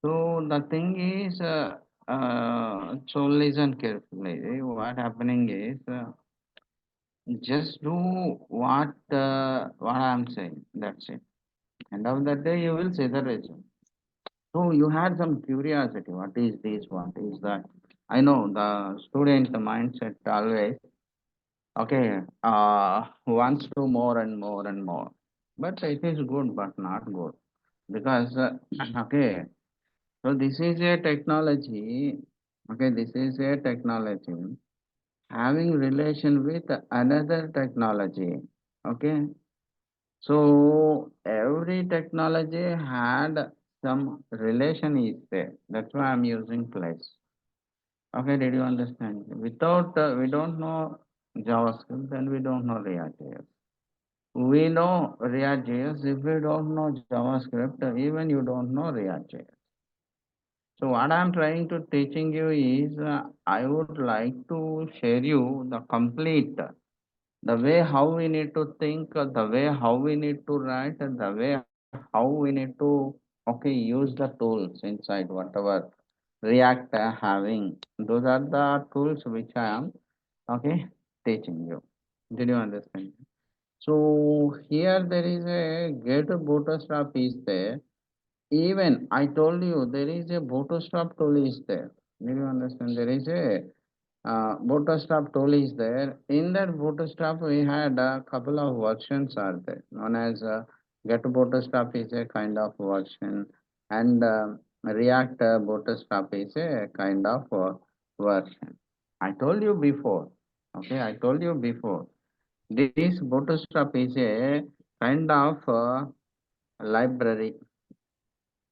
So the thing is, so listen carefully. What happening is, just do what I'm saying. That's it. End of the day, you will see the result. So you had some curiosity. What is this? What is that? I know the student mindset always okay. Wants to more and more and more, but it is good, but not good because okay. So this is a technology. Okay, this is a technology having relation with another technology. Okay, so every technology had some relation is there. That's why I'm using place. Okay, did you understand? Without we don't know JavaScript, then we don't know React.js. We know React.js. If we don't know JavaScript, even you don't know React.js. So what I'm trying to teaching you is I would like to share you the complete the way how we need to think, the way how we need to write, and the way how we need to okay use the tools inside whatever React having. Those are the tools which I am okay teaching you. Did you understand? So here there is a get bootstrap is there. Even I told you there is a bootstrap tool is there. Did you understand? There is a Bootstrap tool is there. In that Bootstrap, we had a couple of versions are there. Known as Get Bootstrap is a kind of version, and React Bootstrap is a kind of version. I told you before. Okay, I told you before. This Bootstrap is a kind of library.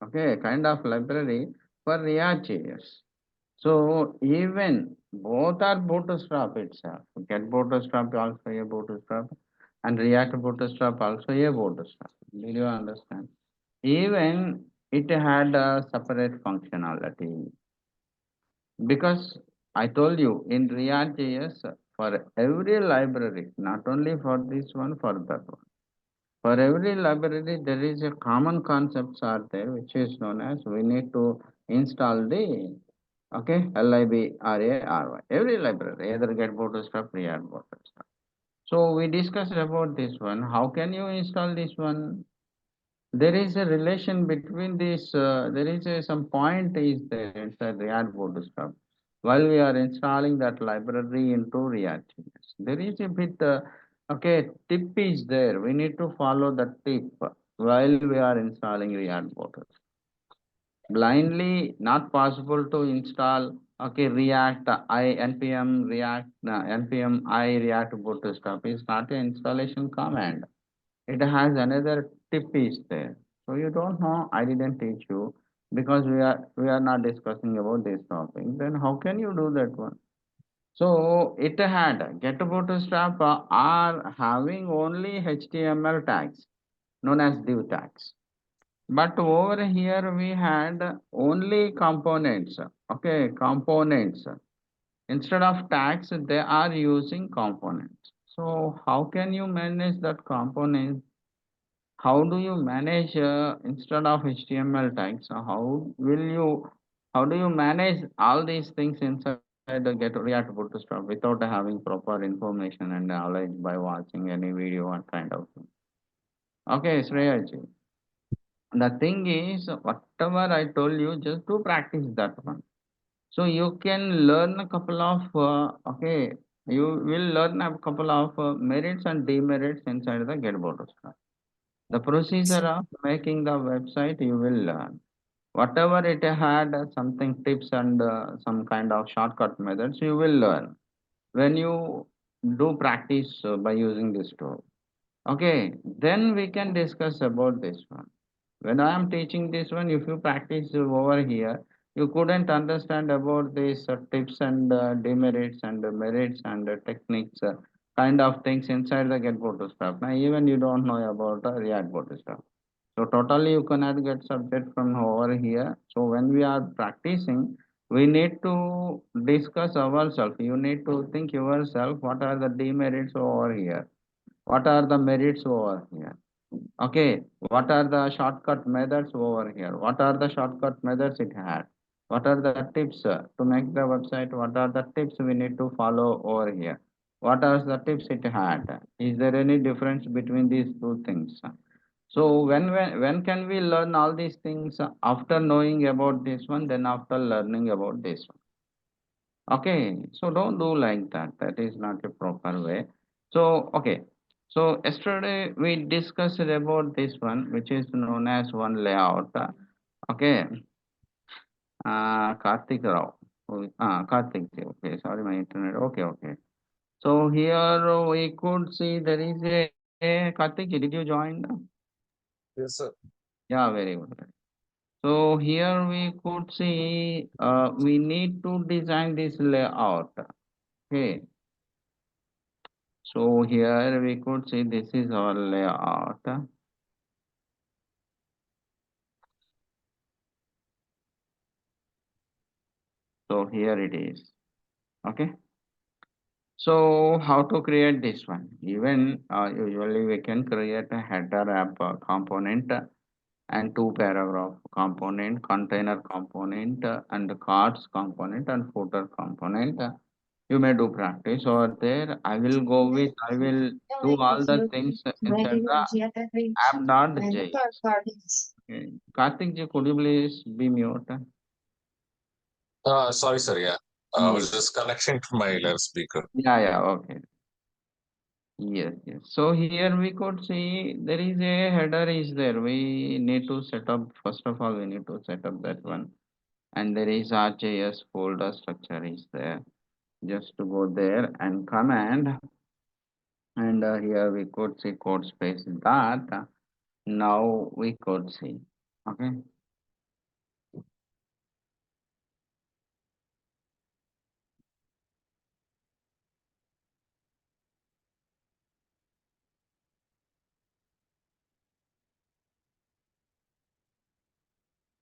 Okay, kind of library for React.js. So even both are bootstrap itself. Get bootstrap also a bootstrap and React bootstrap also a bootstrap. Did you understand? Even it had a separate functionality because I told you in React.js for every library, not only for this one, for that one. For every library, there is a common concepts are there, which is known as we need to install the okay LIBRARY. Every library, either get bootstrap, React bootstrap. So we discussed about this one. How can you install this one? There is a relation between this. There is some point is there inside React bootstrap. While we are installing that library into React, there is a bit. Okay, tip is there. We need to follow the tip while we are installing React bootstrap. Blindly not possible to install okay React I npm React npm I React bootstrap is not an installation command. It has another tip is there. So you don't know, I didn't teach you because we are not discussing about this topic. Then how can you do that one? So it had get bootstrap are having only html tags known as div tags, but over here we had only components. Okay, components. Instead of tags, they are using components. So how can you manage that component? How do you manage instead of HTML tags? How do you manage all these things inside the Get React Bootstrap without having proper information and knowledge by watching any video and kind of thing? Okay, Shreyaji. The thing is, whatever I told you, just to practice that one. So you can learn a couple of, you will learn a couple of merits and demerits inside the Get Bootstrap. The procedure of making the website you will learn. Whatever it had, something tips and some kind of shortcut methods you will learn when you do practice by using this tool. Okay, then we can discuss about this one. When I am teaching this one, if you practice over here, you couldn't understand about these tips and demerits and merits and techniques, kind of things inside the Get Bootstrap. Now, even you don't know about React Bootstrap. So totally you cannot get subject from over here. So when we are practicing, we need to discuss ourselves. You need to think yourself what are the demerits over here, what are the merits over here. Okay, what are the shortcut methods over here? What are the shortcut methods it had? What are the tips to make the website? What are the tips we need to follow over here? What are the tips it had? Is there any difference between these two things? So when can we learn all these things after knowing about this one, then after learning about this one? Okay, so don't do like that. That is not a proper way. So, okay. So yesterday we discussed about this one, which is known as one layout. Okay, Karthik Rao. Karthik. Okay, sorry, my internet. Okay, okay. So here we could see there is a Karthik. Did you join? Yes, sir. Yeah, very good. So here we could see we need to design this layout. Okay. So here we could see this is our layout. So here it is. Okay. So how to create this one? Even usually we can create a header app component and two paragraph component, container component, and the cards component and footer component. You may do practice over there. I will do all the things inside the app.js. Okay. Karthik ji, could you please be mute? Sorry, sir. Yeah, I Yes. was just connecting to my loudspeaker. Yeah, yeah, okay. Yes, yes. So here we could see there is a header is there. We need to set up, first of all, we need to set up that one. And there is RJS folder structure is there. Just to go there and command. And here we could see code space that. Now we could see. Okay.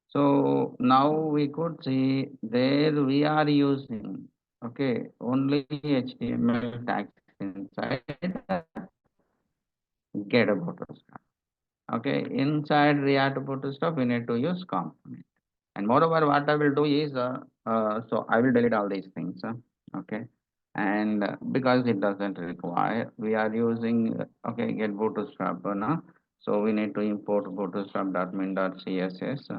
So now we could see there we are using, okay, only HTML tags inside get a Bootstrap. Okay, inside React Bootstrap, we need to use component. And moreover, what I will do is, so I will delete all these things. Okay, and because it doesn't require, we are using, okay, get Bootstrap now. So we need to import bootstrap.min.css.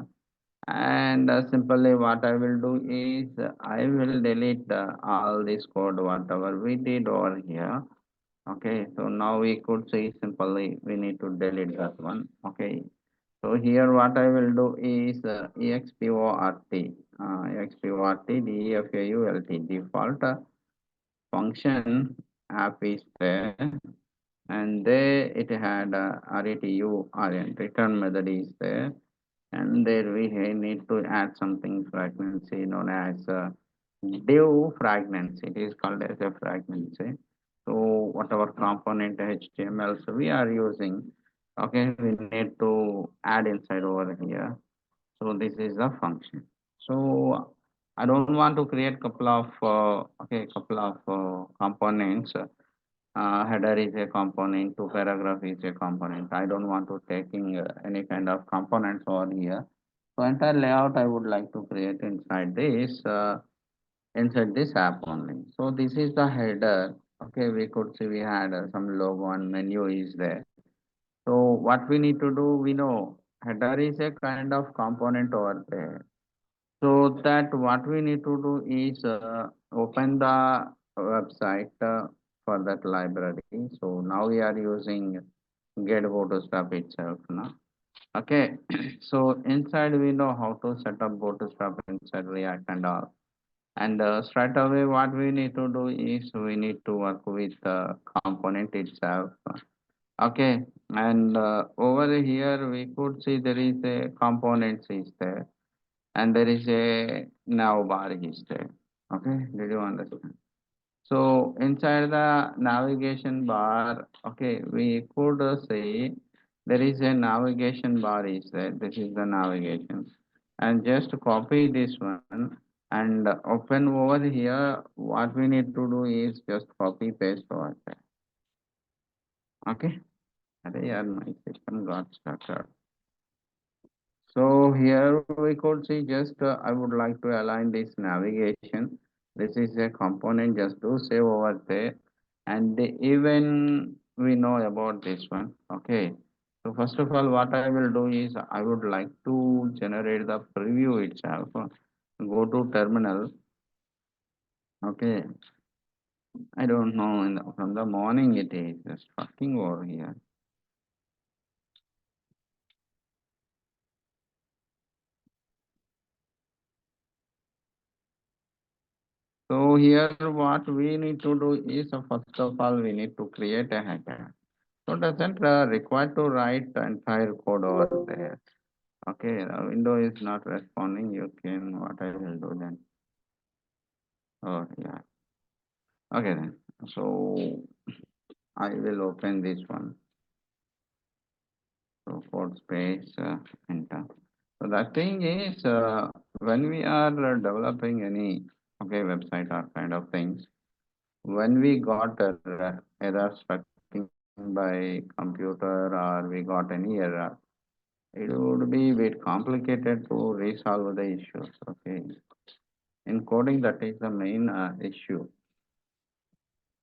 And simply what I will do is I will delete all this code whatever we did over here. Okay, so now we could say simply we need to delete that one. Okay, so here what I will do is export export default default function app is there, and there it had return method is there, and there we need to add something fragmency known as div fragments. It is called as a fragmency. So whatever component HTML so we are using, okay, we need to add inside over here. So this is the function. So I don't want to create couple of couple of components. Header is a component, two paragraph is a component. I don't want to taking any kind of components over here. So entire layout I would like to create inside this app only. So this is the header. Okay, we could see we had some logo and menu is there. So what we need to do, we know header is a kind of component over there. So that what we need to do is open the website for that library. So now we are using get bootstrap itself now. Okay, so inside we know how to set up bootstrap inside React and all. And straight away what we need to do is we need to work with the component itself. Okay, and over here we could see there is a components is there and there is a nav bar is there. Okay, did you understand? So inside the navigation bar, okay, we could say there is a navigation bar is there. This is the navigation, and just copy this one and open over here. What we need to do is just copy paste over there. Okay, Arey yaar, my system got stuck. So here we could see just I would like to align this navigation. This is a component just to save over there, and even we know about this one. Okay. So first of all, what I will do is I would like to generate the preview itself. Go to terminal. Okay. I don't know. From the morning it is just fucking over here. So here what we need to do is first of all we need to create a header. So doesn't require to write the entire code over there. Okay, the window is not responding. You can what I will do then. Oh yeah. Okay then. So I will open this one. So code space enter. So the thing is when we are developing any okay website or kind of things, when we got error strucking by computer or we got any error, it would be a bit complicated to resolve the issues. Okay, in coding that is the main issue.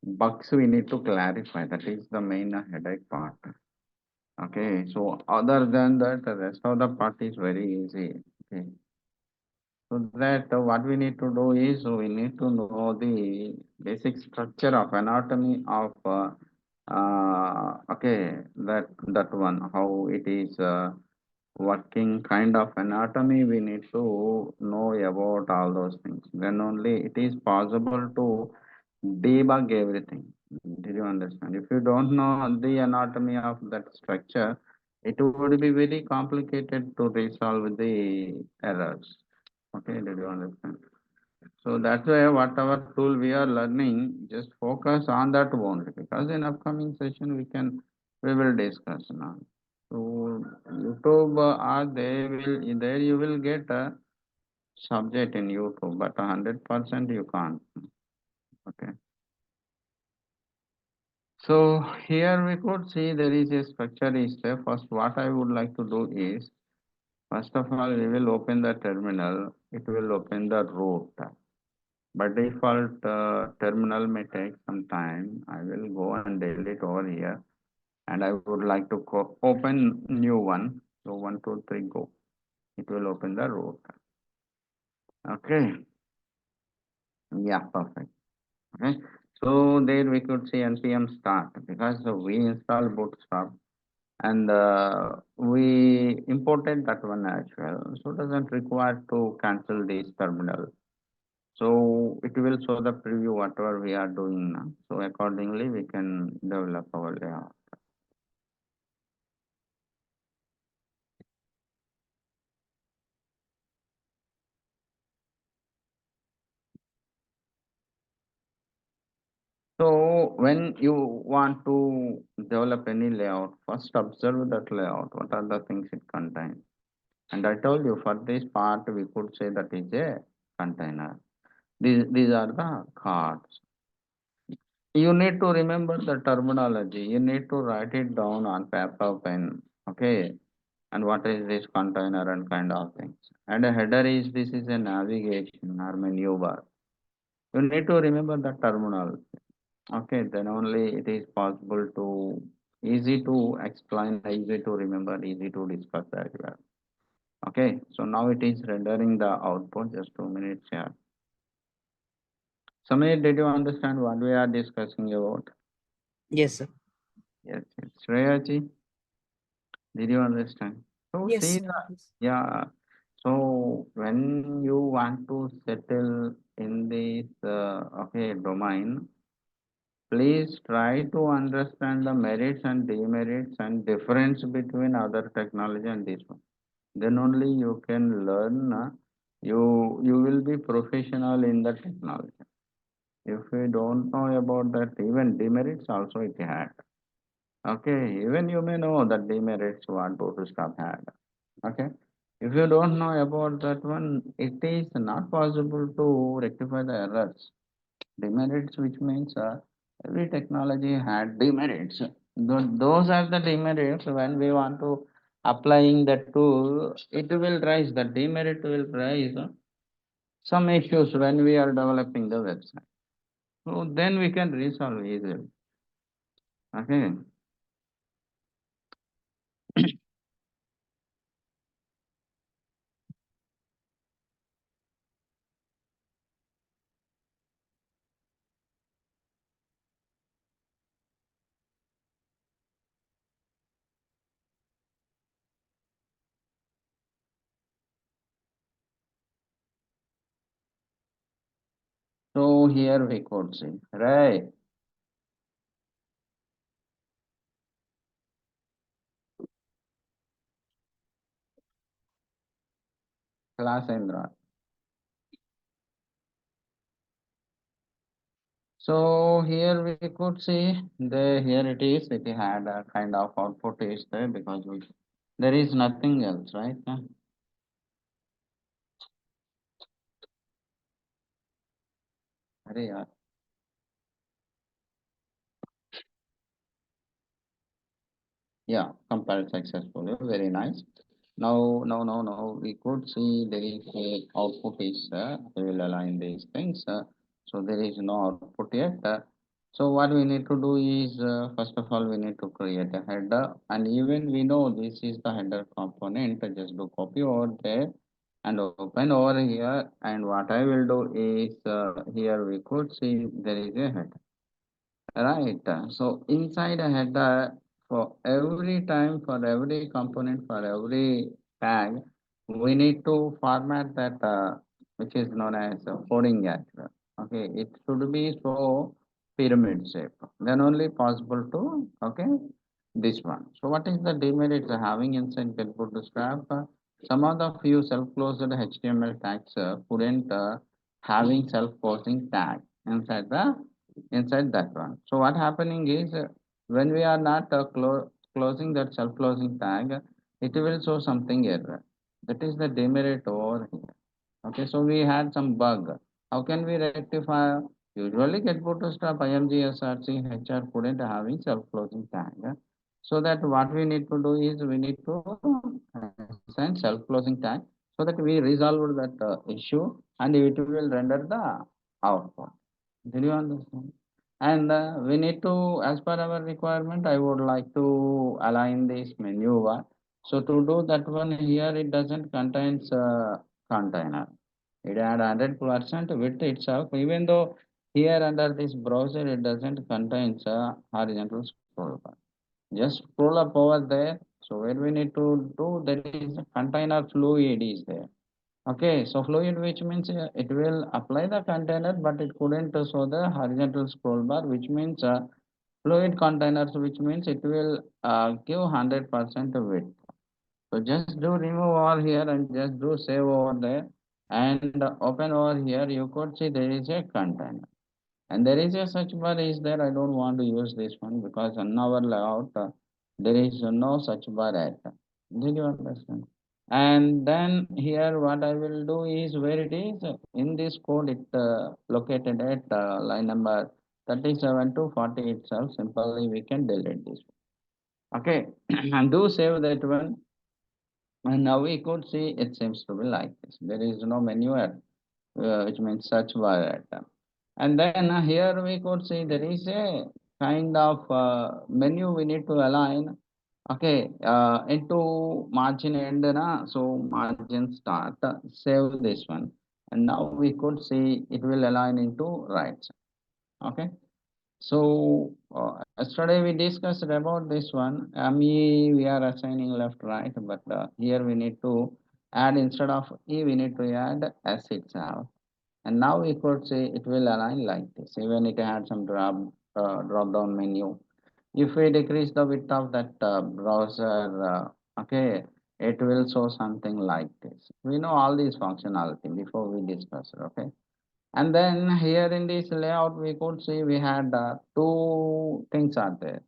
Bugs we need to clarify. That is the main headache part. Okay, so other than that, the rest of the part is very easy. Okay, so that what we need to do is we need to know the basic structure of anatomy of okay that one how it is working kind of anatomy we need to know about all those things. Then only it is possible to debug everything. Did you understand? If you don't know the anatomy of that structure, it would be very complicated to resolve the errors. Okay, did you understand? So that's why whatever tool we are learning, just focus on that only because in upcoming session we will discuss now. So YouTube are there you will get a subject in YouTube, but 100% you can't. Okay. So here we could see there is a structure is there. First, what I would like to do is first of all we will open the terminal. It will open the root. By default, terminal may take some time. I will go and delete over here, and I would like to open new one. So 1, 2, 3, go. It will open the root. Okay. Yeah, perfect. Okay. So there we could see npm start because we install Bootstrap and we imported that one as well. So it doesn't require to cancel this terminal. So it will show the preview whatever we are doing now. So accordingly we can develop our layout. So when you want to develop any layout, first observe that layout. What are the things it contains? And I told you for this part we could say that is a container. These are the cards. You need to remember the terminology. You need to write it down on paper pen. Okay. And what is this container and kind of things. And a header is this is a navigation or menu bar. You need to remember the terminal. Okay, then only it is possible to easy to explain, easy to remember, easy to discuss as well. Okay, so now it is rendering the output. Just 2 minutes here. Samir, did you understand what we are discussing about? Yes, sir. Yes, yes. Shreyaji, did you understand? So Yes, see sir. that, Yes. yeah. So when you want to settle in this okay domain, please try to understand the merits and demerits and difference between other technology and this one. Then only you can learn. You will be professional in the technology. If you don't know about that, even demerits also it had. Okay, even you may know that demerits what Bootstrap had. Okay, if you don't know about that one, it is not possible to rectify the errors. Demerits, which means every technology had demerits. Those are the demerits when we want to applying the tool, it will rise, the demerit will rise some issues when we are developing the website. So then we can resolve easily. Okay. So here we could see, right? Class Indra. So here we could see the here it is. It had a kind of output is there because there is nothing else, right? अरे यार, yeah, compiled successfully. Very nice. Now, we could see there is a output is, we will align these things. So there is no output yet. So what we need to do is, first of all, we need to create a header. And even we know this is the header component. Just do copy over there and open over here. And what I will do is, here we could see there is a header. Right. So inside a header, for every time, for every component, for every tag, we need to format that, which is known as a coding arrow. Okay, it should be so pyramid shape. Then only possible to, okay, this one. So what is the demerit having inside get bootstrap? Some of the few self-closed HTML tags couldn't having self-closing tag inside the inside that one. So what happening is, when we are not closing that self-closing tag, it will show something error. That is the demerit over here. Okay, so we had some bug. How can we rectify? Usually get bootstrap imgsrc HR couldn't having self-closing tag. So that what we need to do is we need to assign self-closing tag so that we resolve that issue and it will render the output. Did you understand? And we need to, as per our requirement, I would like to align this menu bar. So to do that one here, it doesn't contains container. It had 100% width itself, even though here under this browser, it doesn't contains a horizontal scroll bar. Just scroll up over there. So where we need to do, there is a container fluid is there. Okay, so fluid which means it will apply the container, but it couldn't show the horizontal scroll bar, which means fluid containers, which means it will give 100% width. So just do remove all here and just do save over there and open over here. You could see there is a container. And there is a search bar is there. I don't want to use this one because on our layout there is no search bar at. Did you understand? And then here what I will do is where it is in this code it located at line number 37 to 40 itself. Simply we can delete this. Okay, and do save that one. And now we could see it seems to be like this. There is no menu at which means search bar at. And then here we could see there is a kind of menu we need to align. Okay, into margin end, na, so margin start, save this one. And now we could see it will align into right. Okay, so yesterday we discussed about this one. We are assigning left, right, but here we need to add instead of E, we need to add S itself. And now we could say it will align like this. Even it had some drop down menu. If we decrease the width of that browser, okay, it will show something like this. We know all these functionality before we discuss it, okay. And then here in this layout, we could see we had two things are there,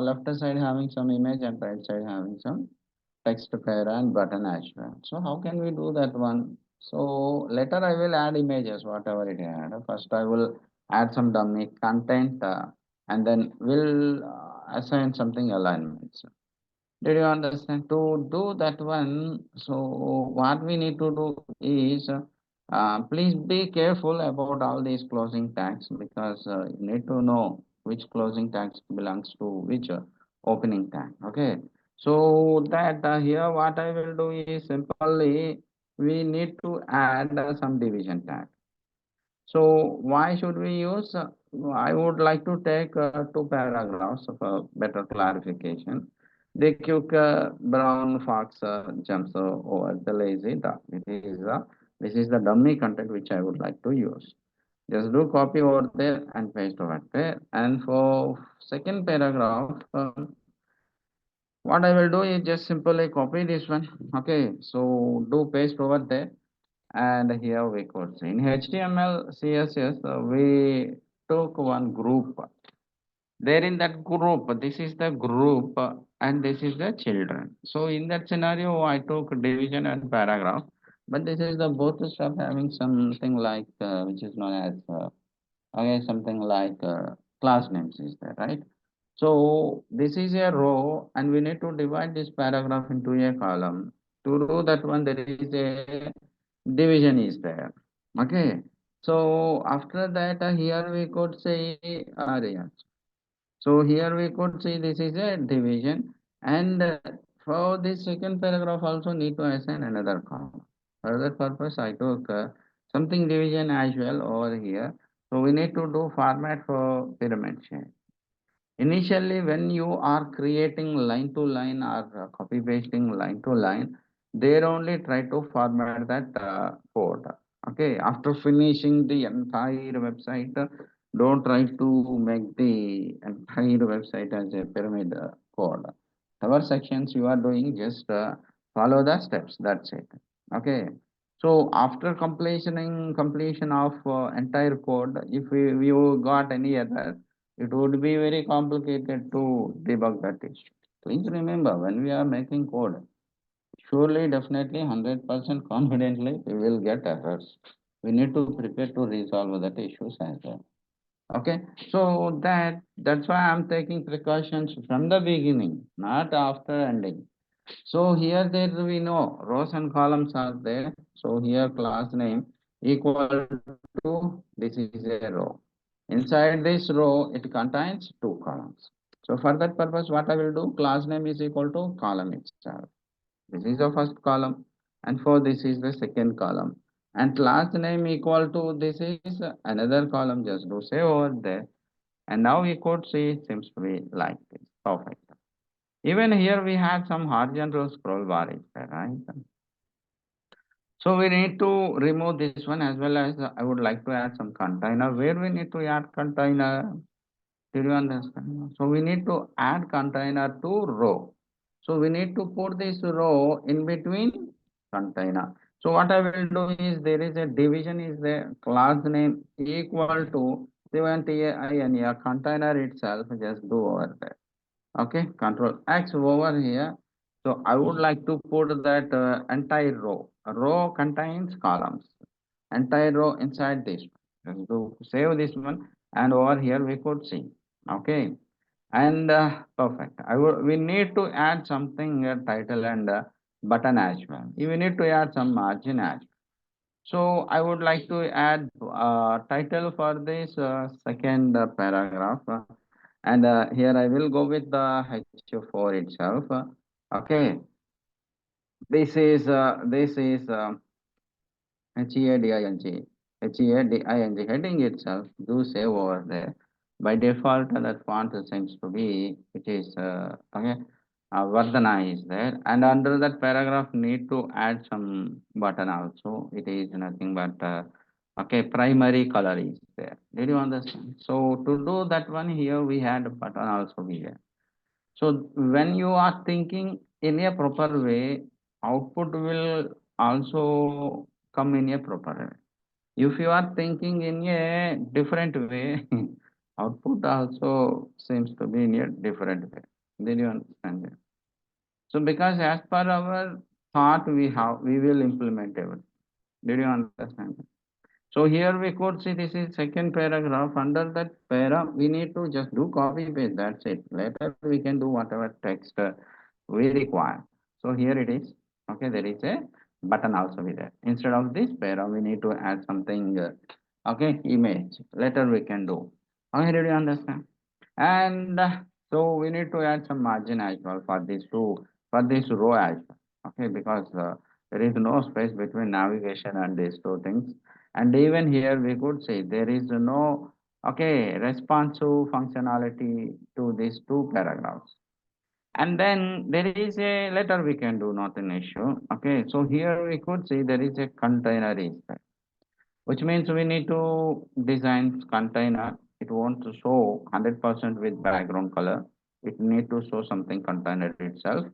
left side having some image and right side having some text pair and button as well. So how can we do that one? So later I will add images, whatever it had. First I will add some dummy content, and then we'll assign something alignments. Did you understand? To do that one, so what we need to do is, please be careful about all these closing tags, because you need to know which closing tags belongs to which opening tag. Okay. So that here what I will do is simply we need to add some division tag. So why should we use? I would like to take two paragraphs of better clarification. The quick brown fox jumps over the lazy dog. This is the dummy content which I would like to use. Just do copy over there and paste over there. And for second paragraph, what I will do is just simply copy this one. Okay, so do paste over there, and here we could see in HTML, CSS, we took one group. There in that group, this is the group and this is the children. So in that scenario, I took division and paragraph, but this is the both stuff having something like which is known as okay, something like class names is there, right? So this is a row, and we need to divide this paragraph into a column. To do that one, there is a division is there. Okay. So after that, here we could say areas. So here we could see this is a division, and for this second paragraph also need to assign another column. For that purpose, I took something division as well over here. So we need to do format for pyramid shape. Initially, when you are creating line to line or copy pasting line to line, there only try to format that code. Okay, after finishing the entire website, don't try to make the entire website as a pyramid code. Our sections you are doing, just follow the steps. That's it. Okay. So after completion of entire code, if you got any error, it would be very complicated to debug that issue. Please remember, when we are making code, surely, definitely, 100% confidently, we will get errors. We need to prepare to resolve that issues as well. Okay, so that's why I'm taking precautions from the beginning, not after ending. So here there we know rows and columns are there. So here class name equal to this is a row. Inside this row it contains two columns. So for that purpose what I will do, class name is equal to column itself. This is the first column, and for this is the second column. And class name equal to this is another column. Just do save over there. And now we could see seems to be like this. Perfect. Even here we had some horizontal scroll bar is there, right? So we need to remove this one, as well as I would like to add some container. Where we need to add container? Did you understand? So we need to add container to row. So we need to put this row in between container. So what I will do is there is a division is the class name equal to 70 a container itself. Just do over there. Okay, control X over here. So I would like to put that entire row. A row contains columns. Entire row inside this one. Let's do save this one, and over here we could see. Okay, and perfect. We need to add something title and button as well. We need to add some margin as well. So I would like to add title for this second paragraph, and here I will go with the H4 itself. Okay, this is HEADING, HEADING heading itself. Do save over there. By default, that font seems to be it is okay. Vardhana is there, and under that paragraph, need to add some button also. It is nothing but okay. Primary color is there. Did you understand? So to do that one here, we had a button also here. So when you are thinking in a proper way, output will also come in a proper way. If you are thinking in a different way, output also seems to be in a different way. Did you understand it? So because as per our thought we have, we will implement everything. Did you understand? So here we could see this is second paragraph. Under that para, we need to just do copy paste. That's it. Later we can do whatever text we require. So here it is. Okay, there is a button also with there. Instead of this para, we need to add something. Okay, image. Later we can do. Okay, did you understand? And so we need to add some margin as well for this row as well. Okay, because there is no space between navigation and these two things. And even here we could say there is no responsive functionality to these two paragraphs. And then there is a letter we can do, not an issue. Okay, so here we could see there is a container is there, which means we need to design container. It won't show 100% with background color. It need to show something container itself.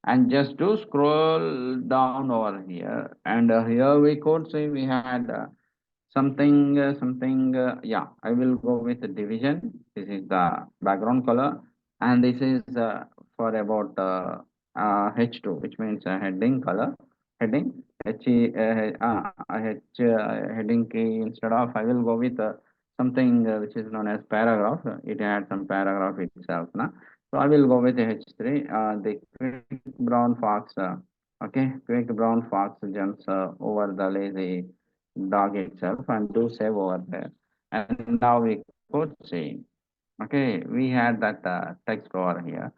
And just to scroll down over here, and here we could say we had yeah, I will go with the division. This is the background color, and this is for about H2, which means heading color, heading heading key. Instead of, I will go with something which is known as paragraph. It had some paragraph itself na. So I will go with the H3, the quick brown fox, quick brown fox jumps over the lazy dog itself and do save over there. And now we could see, okay, we had that text over here.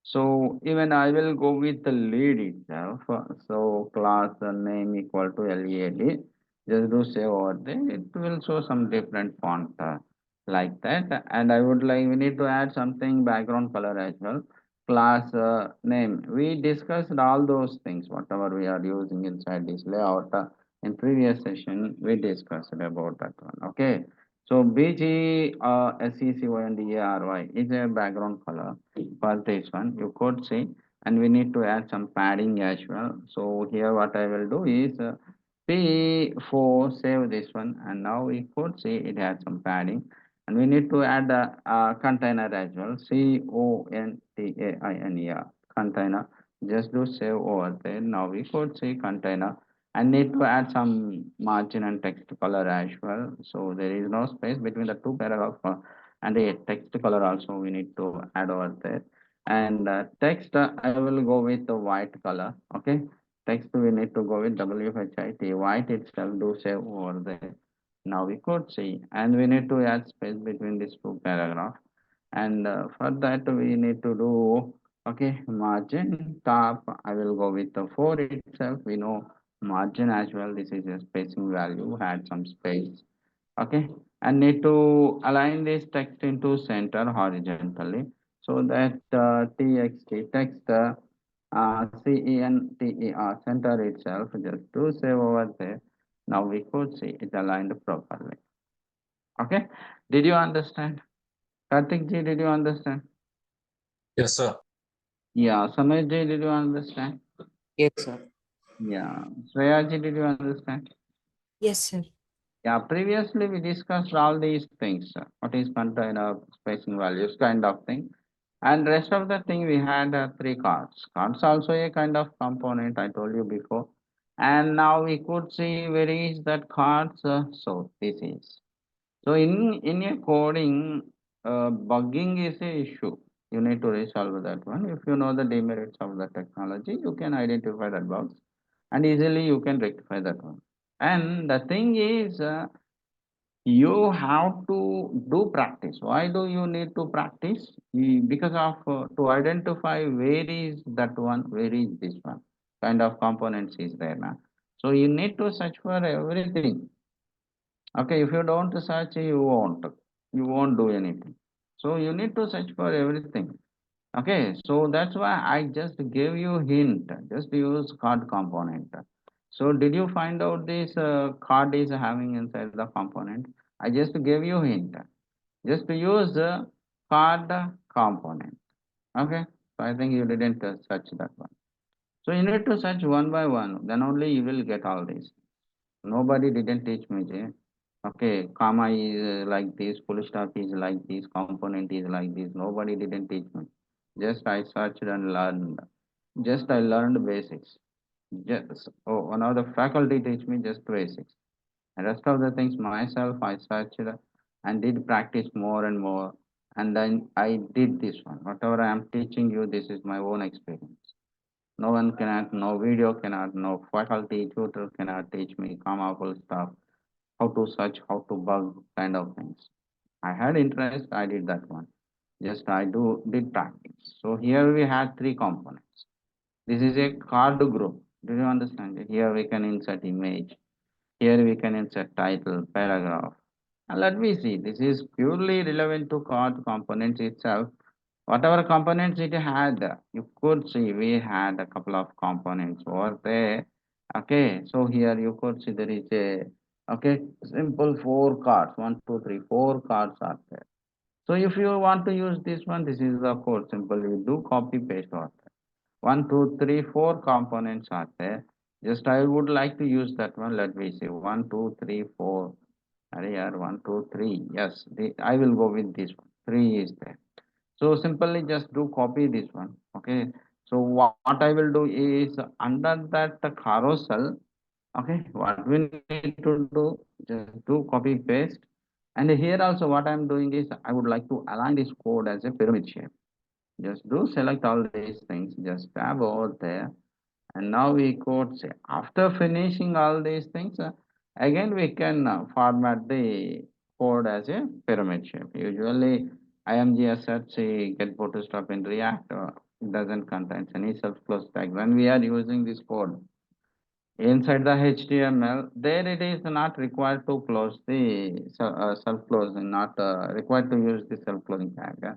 So even I will go with the lead itself. So class name equal to LEAD. Just do save over there. It will show some different font like that. And I would like, we need to add something background color as well. Class name. We discussed all those things, whatever we are using inside this layout. In previous session, we discussed about that one. Okay. So BG SECONDARY is a background color for this one. You could see, and we need to add some padding as well. So here what I will do is P4 save this one, and now we could see it has some padding, and we need to add a container as well. CONTAINER container. Just do save over there. Now we could see container. I need to add some margin and text color as well. So there is no space between the two paragraph and the text color also we need to add over there. And text I will go with the white color. Okay, text we need to go with WHIT white itself. Do save over there. Now we could see, and we need to add space between these two paragraph. And for that we need to do margin top. I will go with the 4 itself. We know margin as well. This is a spacing value, add some space. Okay, and need to align this text into center horizontally, so that txt text center center itself. Just to save over there. Now we could see it aligned properly. Okay, did you understand? Kartik ji, did you understand? Yes, sir. Yeah, Samay ji, did you understand? Yes, sir. Yeah, Shreya ji, did you understand? Yes, sir. Yeah, previously we discussed all these things. What is container, spacing values, kind of thing. And rest of the thing we had three cards. Cards also a kind of component I told you before. And now we could see where is that cards. So this is. So in a coding, bugging is a issue. You need to resolve that one. If you know the demerits of the technology, you can identify that bugs, and easily you can rectify that one. And the thing is, you have to do practice. Why do you need to practice? Because of to identify where is that one, where is this one, kind of components is there now. So you need to search for everything. Okay, if you don't search, you won't do anything. So you need to search for everything. Okay, so that's why I just gave you hint. Just use card component. So did you find out this card is having inside the component? I just gave you hint. Just use the card component. Okay, so I think you didn't search that one. So you need to search one by one. Then only you will get all this. Nobody didn't teach me, Jay. Okay, comma is like this, full stop is like this, component is like this. Nobody didn't teach me. Just I searched and learned. Just I learned basics. Just one of the faculty teach me just basics. The rest of the things myself I searched and did practice more and more. And then I did this one. Whatever I am teaching you, this is my own experience. No one cannot, no video cannot, no faculty tutor cannot teach me grammatical stuff, how to search, how to bug kind of things. I had interest, I did that one. Just I do did practice. So here we had three components. This is a card group. Do you understand it? Here we can insert image. Here we can insert title, paragraph. And let me see. This is purely relevant to card components itself. Whatever components it had, you could see we had a couple of components over there. Okay, so here you could see there is a simple four cards. One, two, three, four cards are there. So if you want to use this one, this is the code. Simple. You do copy paste over there. One, two, three, four components are there. Just I would like to use that one. Let me see. One, two, three, four. Here, one, two, three. Yes, I will go with this one. Three is there. So simply just do copy this one. Okay. So what I will do is under that carousel. Okay. What we need to do, just do copy paste. And here also what I'm doing is I would like to align this code as a pyramid shape. Just do select all these things. Just tab over there and now we could say after finishing all these things, again we can format the code as a pyramid shape. Usually IMG assets get bootstrap in React, it doesn't contain any self-close tag. When we are using this code inside the HTML, there it is not required to close the self-closing, not required to use the self-closing tag.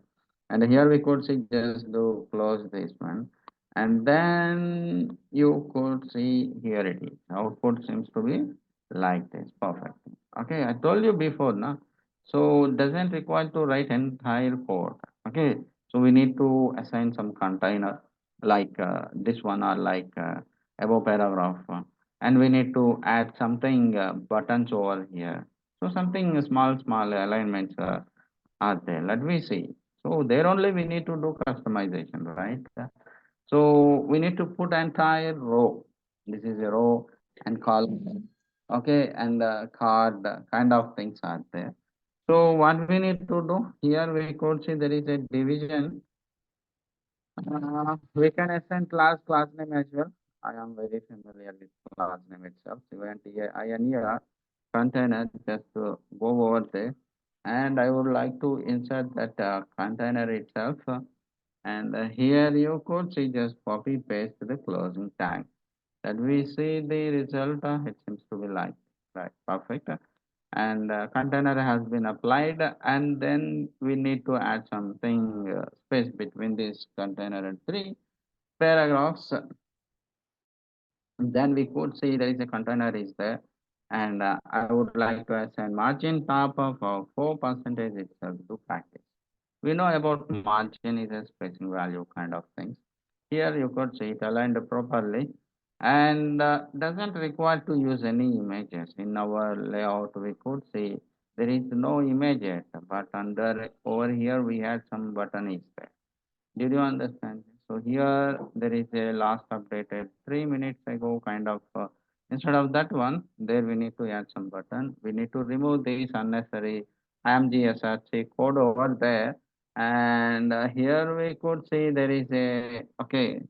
And here we could see just do close this one. And then you could see here it is. Output seems to be like this. Perfect. Okay, I told you before, na? So doesn't require to write entire code. Okay, so we need to assign some container like this one or like above paragraph. And we need to add something buttons over here. So something small alignments are there. Let me see. So there only we need to do customization, right? So we need to put entire row. This is a row and column. Okay, and card kind of things are there. So what we need to do here, we could see there is a division. We can assign class name as well. I am very familiar with class name itself. Event here, INER container, just go over there. And I would like to insert that container itself. And here you could see just copy paste the closing tag. That we see the result, it seems to be like, right, perfect. And container has been applied, and then we need to add something space between this container and three paragraphs. Then we could see there is a container is there, and I would like to assign margin top of 4% itself to practice. We know about margin is a spacing value kind of things. Here you could see it aligned properly and doesn't require to use any images. In our layout, we could see there is no image yet, but under over here we had some button is there. Did you understand? So here there is a last updated 3 minutes ago kind of. Instead of that one, there we need to add some button. We need to remove this unnecessary IMGSRC code over there. And here we could see there is a, okay,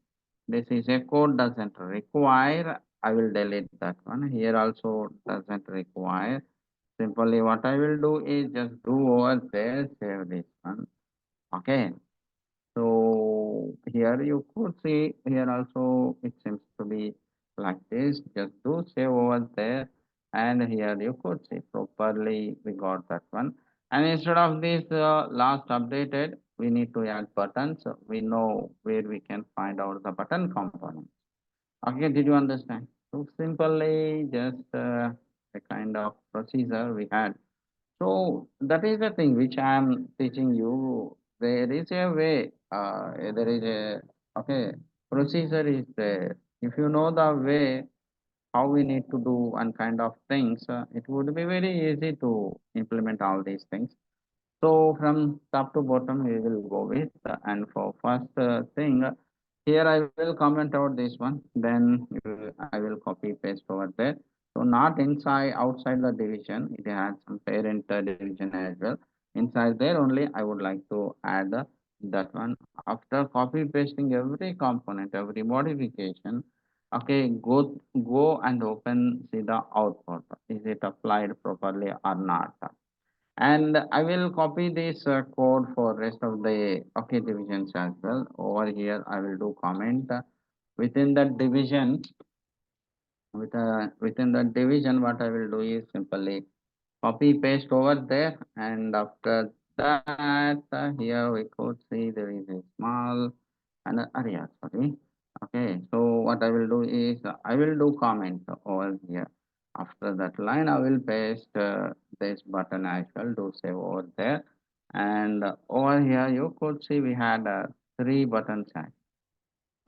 this is a code doesn't require. I will delete that one. Here also doesn't require. Simply what I will do is just do over there, save this one. Okay. So here you could see here also it seems to be like this. Just do save over there, and here you could see properly we got that one. And instead of this last updated, we need to add buttons. So we know where we can find out the button component. Okay, did you understand? So simply just a kind of procedure we had. So that is the thing which I am teaching you. There is a way, there is a, okay, procedure is there. If you know the way how we need to do one kind of things, it would be very easy to implement all these things. So from top to bottom we will go with, and for first thing, here I will comment out this one, then I will copy paste over there. So not inside, outside the division, it has some parent division as well. Inside there only, I would like to add that one. After copy pasting every component, every modification, okay, go and open, see the output. Is it applied properly or not? And I will copy this code for rest of the okay divisions as well. Over here, I will do comment within that division. Within the division, what I will do is simply copy paste over there, and after that, here we could see there is a small and area. Sorry. Okay, so what I will do is I will do comment over here. After that line, I will paste this button as well. Do save over there, and over here you could see we had three buttons.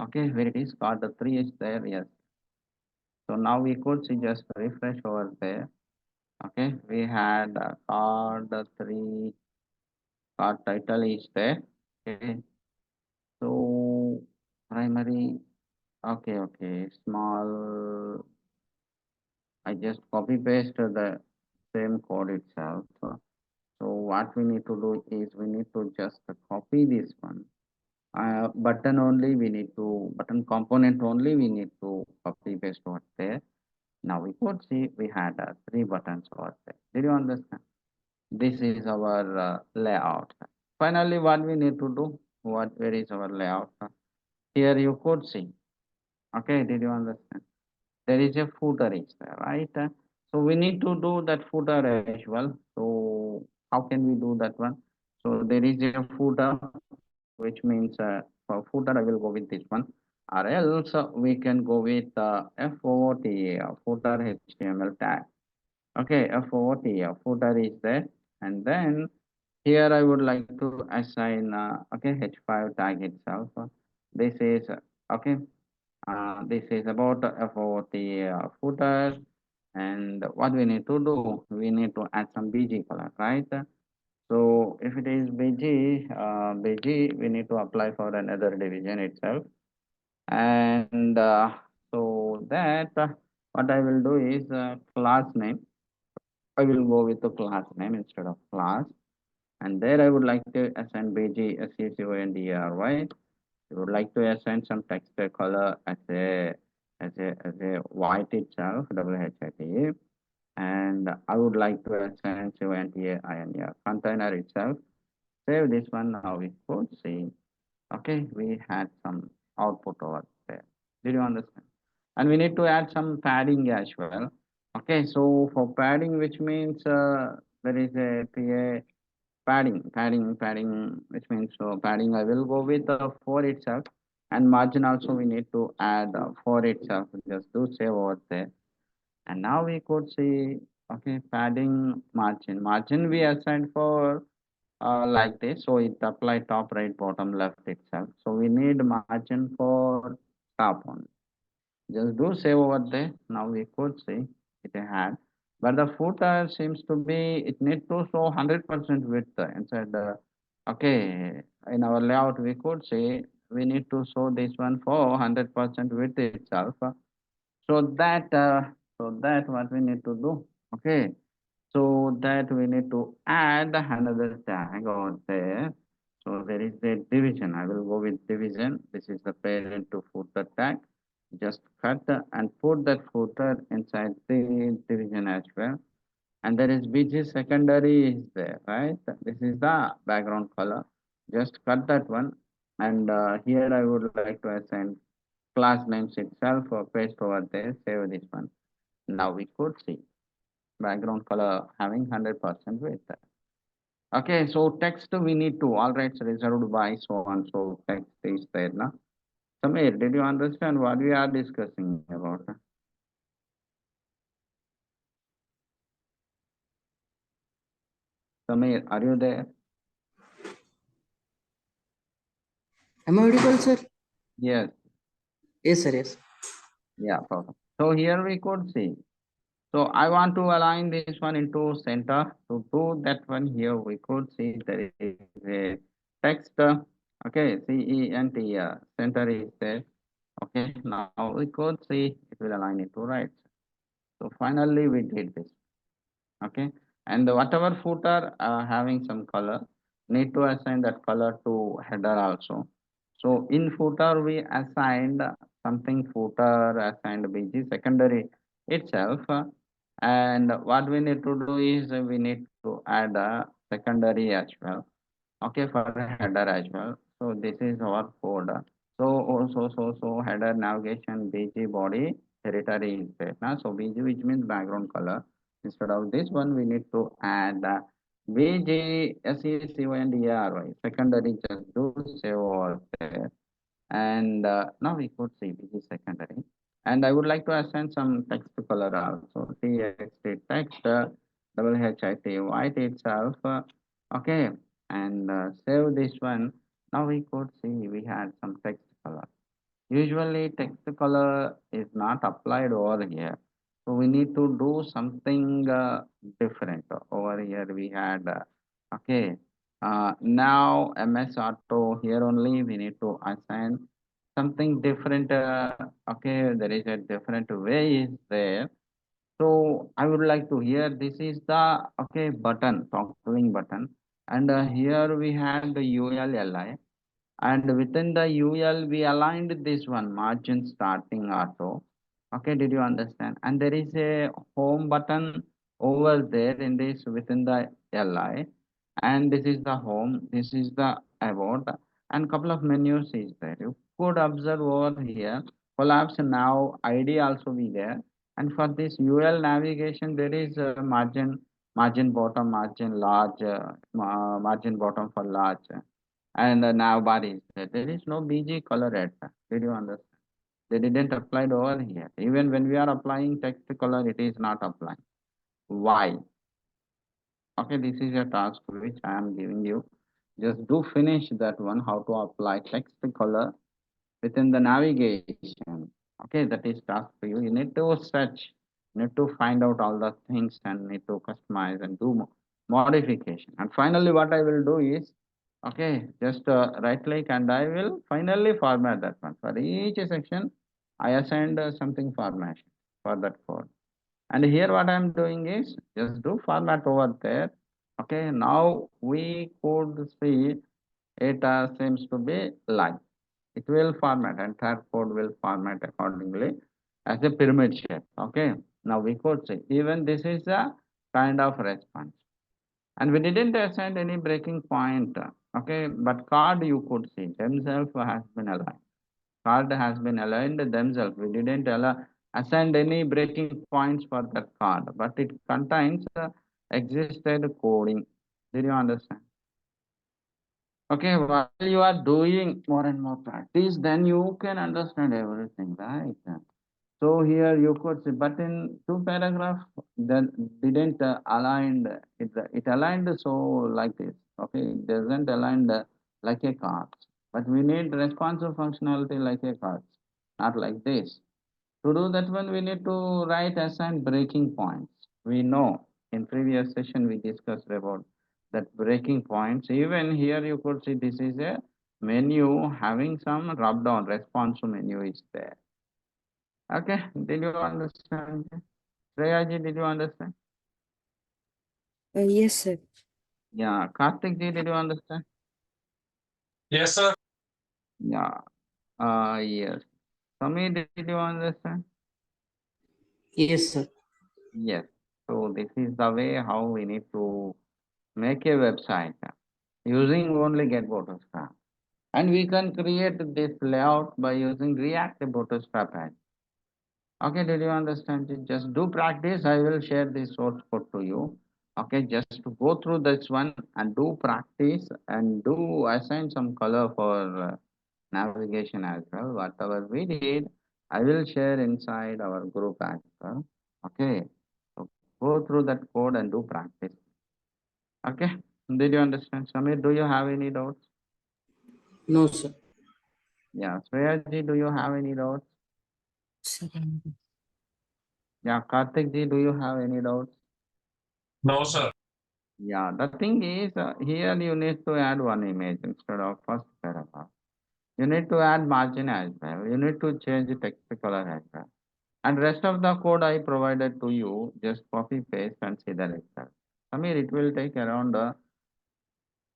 Okay, where it is got the three is there. Yes, so now we could see just refresh over there. Okay, we had card three, card title is there. Okay, so primary. Okay, okay, small. I just copy paste the same code itself. So what we need to do is we need to just copy this one. Button only we need to button component only we need to copy paste over there. Now we could see we had three buttons over there. Did you understand? This is our layout. Finally, what we need to do? Where is our layout? Here you could see. Okay, did you understand? There is a footer is there, right? So we need to do that footer as well. So how can we do that one? So there is a footer, which means for footer I will go with this one, or else we can go with FOT footer HTML tag. Okay, FOT footer is there, and then here I would like to assign okay h5 tag itself. This is okay. This is about FOT footer, and what we need to do, we need to add some BG color, right? So if it is BG, we need to apply for another division itself, and so that what I will do is class name. I will go with the class name instead of class, and there I would like to assign BG SUCONDRY. I would like to assign some text color as a white itself, WHIT, and I would like to assign CONTAINER container itself. Save this one. Now we could see. Okay, we had some output over there. Did you understand? And we need to add some padding as well. Okay, so for padding, which means there is a PA padding, which means so padding. I will go with the four itself, and margin also we need to add four itself. Just do save over there, and now we could see. Okay, padding margin we assigned for like this, so it apply top right bottom left itself, so we need margin for top one. Just do save over there. Now we could see it had, but the footer seems to be it need to show 100% width inside the. Okay, in our layout we could see we need to show this one for 100% width itself. So that what we need to do. Okay, so that we need to add another tag over there. So there is a division. I will go with division. This is the parent to footer tag. Just cut and put that footer inside the division as well. And there is BG secondary is there, right? This is the background color. Just cut that one. And here I would like to assign class names itself or paste over there. Save this one. Now we could see background color having 100% width. Okay, so text we need to, all rights reserved by so on, so text is there now. Samir, did you understand what we are discussing about? Samir, are you there? Am I audible, sir? Yes, Yes, sir. Yes. yeah, perfect. So here we could see. So I want to align this one into center. To do that one here, we could see there is a text. Okay, CENT, center is there. Okay, now we could see it will align it to right. So finally we did this. Okay, and whatever footer having some color, need to assign that color to header also. So in footer we assigned something footer assigned bg secondary itself, and what we need to do is we need to add a secondary as well. Okay, for the header as well. So this is our code. So header navigation bg body territory is there now. So bg, which means background color. Instead of this one, we need to add bg secondery. Secondary, just do save over there. And now we could see this is secondary. And I would like to assign some text color also. Text text WHIT white itself. Okay, and save this one. Now we could see we had some text color. Usually text color is not applied over here. So we need to do something different. Over here we had, okay, now MS Auto here only we need to assign something different. Okay, there is a different way is there. So I would like to here, this is the, okay, button, toggling button. And here we had the ULLI, and within the UL we aligned this one margin starting auto. Okay, did you understand? And there is a home button over there in this within the LI, and this is the home, this is the about, and couple of menus is there. You could observe over here collapse now ID also be there. And for this UL navigation there is a margin bottom, margin large, margin bottom for large, and nav bar is there. There is no BG color at that. Did you understand? They didn't apply it over here. Even when we are applying text color, it is not applying. Why? Okay, this is a task which I am giving you. Just do finish that one, how to apply text color within the navigation. Okay, that is task for you. You need to search, you need to find out all the things and need to customize and do modification. And finally, what I will do is, okay, just right click and I will finally format that one. For each section, I assigned something formation for that code. And here what I'm doing is just do format over there. Okay, now we could see it seems to be live. It will format, entire code will format accordingly as a pyramid shape. Okay, now we could see even this is a kind of response, and we didn't assign any breaking point. Okay, but card you could see themselves has been aligned. Card has been aligned themselves. We didn't assign any breaking points for that card, but it contains existed coding. Did you understand? Okay, while you are doing more and more practice, then you can understand everything, right? So here you could see, but in two paragraph, then didn't aligned it. It aligned so like this. Okay, it doesn't aligned like a card. But we need responsive functionality like a card, not like this. To do that one, we need to write assign breaking points. We know in previous session we discussed about that breaking points. Even here you could see this is a menu having some drop down responsive menu is there. Okay, did you understand? Shreyaji, did you understand? Yes, sir. Yeah, Karthik ji, did you understand? Yes, sir. Yeah, yes. Samir, did you understand? Yes, sir. Yes. So this is the way how we need to make a website using only get Bootstrap. And we can create this layout by using React Bootstrap add. Okay, did you understand it? Just do practice. I will share this source code to you. Okay, just to go through this one and do practice and do assign some color for navigation as well. Whatever we did, I will share inside our group as well. Okay, so go through that code and do practice. Okay, did you understand? Samir, do you have any doubts? No, sir. Yeah, Shreyaji, do you have any doubts? Sir. Yeah, Karthik ji, do you have any doubts? No, sir. Yeah, the thing is, here you need to add one image instead of first paragraph. You need to add margin as well. You need to change the text color as well. And rest of the code I provided to you, just copy paste and see the result. Samir, it will take around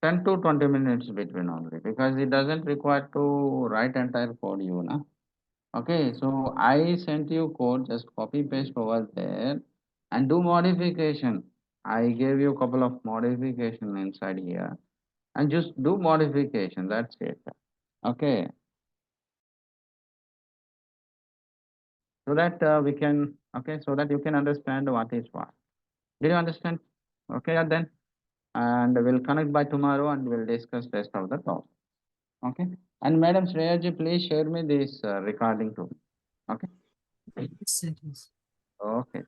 10 to 20 minutes between only, because it doesn't require to write entire code, you know. Okay, so I sent you code, just copy paste over there and do modification. I gave you a couple of modification inside here and just do modification. That's it. Okay, so that we can, okay, so that you can understand what is what. Did you understand? Okay, then, and we'll connect by tomorrow and we'll discuss rest of the topic. Okay, and Madam Shreyaji, please share me this recording too. Okay, Yes, sir. Yes. okay.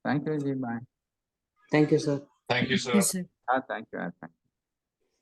Thank you, Ji. Bye. Thank you, sir. Thank you, sir. Yes, sir. Thank you. Thank you.